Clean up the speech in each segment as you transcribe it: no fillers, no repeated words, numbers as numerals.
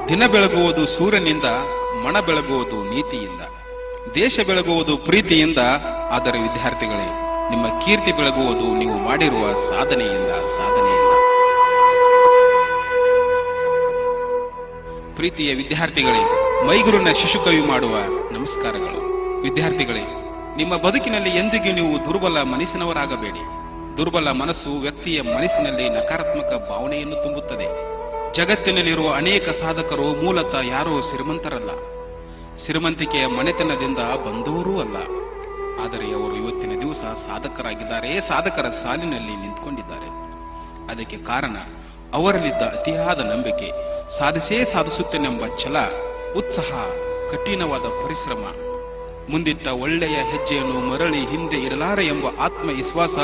ದಿನ ಬೆಳಗುವುದು ಸೂರ್ಯನಿಂದ, ಮಣ ಬೆಳಗುವುದು ನೀತಿಯಿಂದ, ದೇಶ ಬೆಳಗುವುದು ಪ್ರೀತಿಯಿಂದ. ಆದರೆ ವಿದ್ಯಾರ್ಥಿಗಳೇ, ನಿಮ್ಮ ಕೀರ್ತಿ ಬೆಳಗುವುದು ನೀವು ಮಾಡಿರುವ ಸಾಧನೆಯಿಂದ. ಪ್ರೀತಿಯ ವಿದ್ಯಾರ್ಥಿಗಳೇ, ಮೈಗುರುನ ಶಿಶುಕವಿ ಮಾಡುವ ನಮಸ್ಕಾರಗಳು. ವಿದ್ಯಾರ್ಥಿಗಳೇ, ನಿಮ್ಮ ಬದುಕಿನಲ್ಲಿ ಎಂದಿಗೂ ನೀವು ದುರ್ಬಲ ಮನಸ್ಸಿನವರಾಗಬೇಡಿ. ದುರ್ಬಲ ಮನಸ್ಸು ವ್ಯಕ್ತಿಯ ಮನಸ್ಸಿನಲ್ಲಿ ನಕಾರಾತ್ಮಕ ಭಾವನೆಯನ್ನು ತುಂಬುತ್ತದೆ. ಜಗತ್ತಿನಲ್ಲಿರುವ ಅನೇಕ ಸಾಧಕರು ಮೂಲತಃ ಯಾರೂ ಶ್ರೀಮಂತರಲ್ಲ, ಶ್ರೀಮಂತಿಕೆಯ ಮನೆತನದಿಂದ ಬಂದವರೂ ಅಲ್ಲ. ಆದರೆ ಅವರು ಇವತ್ತಿನ ದಿವಸ ಸಾಧಕರಾಗಿದ್ದಾರೆ, ಸಾಧಕರ ಸಾಲಿನಲ್ಲಿ ನಿಂತುಕೊಂಡಿದ್ದಾರೆ. ಅದಕ್ಕೆ ಕಾರಣ ಅವರಲ್ಲಿದ್ದ ಅತಿಯಾದ ನಂಬಿಕೆ, ಸಾಧಿಸುತ್ತೇನೆಂಬ ಛಲ, ಉತ್ಸಾಹ, ಕಠಿಣವಾದ ಪರಿಶ್ರಮ, ಮುಂದಿಟ್ಟ ಒಳ್ಳೆಯ ಹೆಜ್ಜೆಯನ್ನು ಮರಳಿ ಹಿಂದೆ ಇರಲಾರೆ ಎಂಬ ಆತ್ಮವಿಶ್ವಾಸ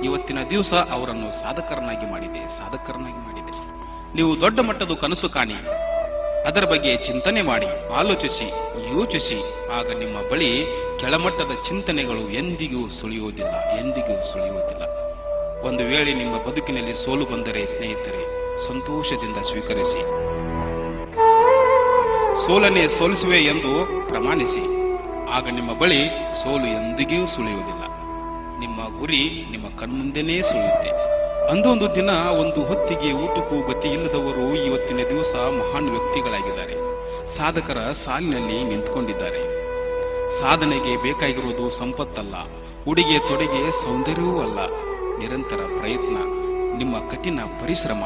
ಇವತ್ತಿನ ದಿವಸ ಅವರನ್ನು ಸಾಧಕರನ್ನಾಗಿ ಮಾಡಿದೆ. ನೀವು ದೊಡ್ಡ ಮಟ್ಟದ ಕನಸು ಕಾಣಿ, ಅದರ ಬಗ್ಗೆ ಚಿಂತನೆ ಮಾಡಿ, ಆಲೋಚಿಸಿ, ಯೋಚಿಸಿ. ಆಗ ನಿಮ್ಮ ಬಳಿ ಕೆಳಮಟ್ಟದ ಚಿಂತನೆಗಳು ಎಂದಿಗೂ ಸುಳಿಯುವುದಿಲ್ಲ. ಒಂದು ವೇಳೆ ನಿಮ್ಮ ಬದುಕಿನಲ್ಲಿ ಸೋಲು ಬಂದರೆ ಸ್ನೇಹಿತರೆ, ಸಂತೋಷದಿಂದ ಸ್ವೀಕರಿಸಿ. ಸೋಲನ್ನೇ ಸೋಲಿಸುವೆ ಎಂದು ಪ್ರಮಾಣಿಸಿ. ಆಗ ನಿಮ್ಮ ಬಳಿ ಸೋಲು ಎಂದಿಗೂ ಸುಳಿಯುವುದಿಲ್ಲ. ನಿಮ್ಮ ಗುರಿ ನಿಮ್ಮ ಕಣ್ಮುಂದೆನೇ ಸುಳಿಯುತ್ತೆ. ಅಂದೊಂದು ದಿನ ಒಂದು ಹೊತ್ತಿಗೆ ಊಟಕ್ಕೂ ಗತಿ ಇಲ್ಲದವರು ಇವತ್ತಿನ ದಿವಸ ಮಹಾನ್ ವ್ಯಕ್ತಿಗಳಾಗಿದ್ದಾರೆ, ಸಾಧಕರ ಸಾಲಿನಲ್ಲಿ ನಿಂತುಕೊಂಡಿದ್ದಾರೆ. ಸಾಧನೆಗೆ ಬೇಕಾಗಿರುವುದು ಸಂಪತ್ತಲ್ಲ, ಉಡುಗೆ ತೊಡುಗೆ ಸೌಂದರ್ಯವೂ ಅಲ್ಲ, ನಿರಂತರ ಪ್ರಯತ್ನ, ನಿಮ್ಮ ಕಠಿಣ ಪರಿಶ್ರಮ,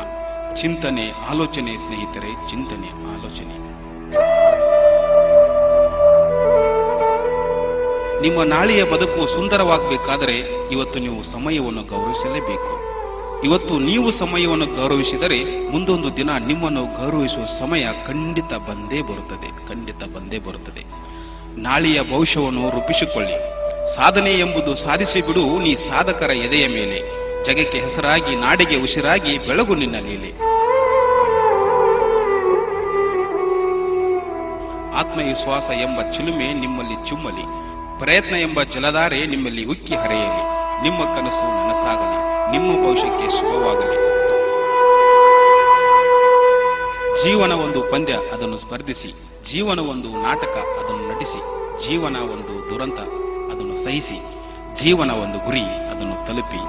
ಚಿಂತನೆ, ಆಲೋಚನೆ. ಸ್ನೇಹಿತರೆ, ಚಿಂತನೆ, ಆಲೋಚನೆ. ನಿಮ್ಮ ನಾಳೆಯ ಬದುಕು ಸುಂದರವಾಗಬೇಕಾದರೆ ಇವತ್ತು ನೀವು ಸಮಯವನ್ನು ಗೌರವಿಸಲೇಬೇಕು. ಇವತ್ತು ನೀವು ಸಮಯವನ್ನು ಗೌರವಿಸಿದರೆ ಮುಂದೊಂದು ದಿನ ನಿಮ್ಮನ್ನು ಗೌರವಿಸುವ ಸಮಯ ಖಂಡಿತ ಬಂದೇ ಬರುತ್ತದೆ. ನಾಳೆಯ ಭವಿಷ್ಯವನ್ನು ರೂಪಿಸಿಕೊಳ್ಳಿ. ಸಾಧನೆ ಎಂಬುದು ಸಾಧಿಸಿ ಬಿಡು ನೀ ಸಾಧಕರ ಎದೆಯ ಮೇಲೆ. ಜಗಕ್ಕೆ ಹೆಸರಾಗಿ, ನಾಡಿಗೆ ಉಸಿರಾಗಿ ಬೆಳಗು ನಿನ್ನ ಲೀಲೆ. ಆತ್ಮವಿಶ್ವಾಸ ಎಂಬ ಚಿಲುಮೆ ನಿಮ್ಮಲ್ಲಿ ಚುಮ್ಮಲಿ. ಪ್ರಯತ್ನ ಎಂಬ ಜಲಧಾರೆ ನಿಮ್ಮಲ್ಲಿ ಉಕ್ಕಿ ಹರಿಯಲಿ. ನಿಮ್ಮ ಕನಸು ನನಸಾಗಲಿ, ನಿಮ್ಮ ಭವಿಷ್ಯಕ್ಕೆ ಶುಭವಾಗಲಿ. ಜೀವನ ಒಂದು ಪಂದ್ಯ, ಅದನ್ನು ಸ್ಪರ್ಧಿಸಿ. ಜೀವನ ಒಂದು ನಾಟಕ, ಅದನ್ನು ನಟಿಸಿ. ಜೀವನ ಒಂದು ದುರಂತ, ಅದನ್ನು ಸಹಿಸಿ. ಜೀವನ ಒಂದು ಗುರಿ, ಅದನ್ನು ತಲುಪಿ.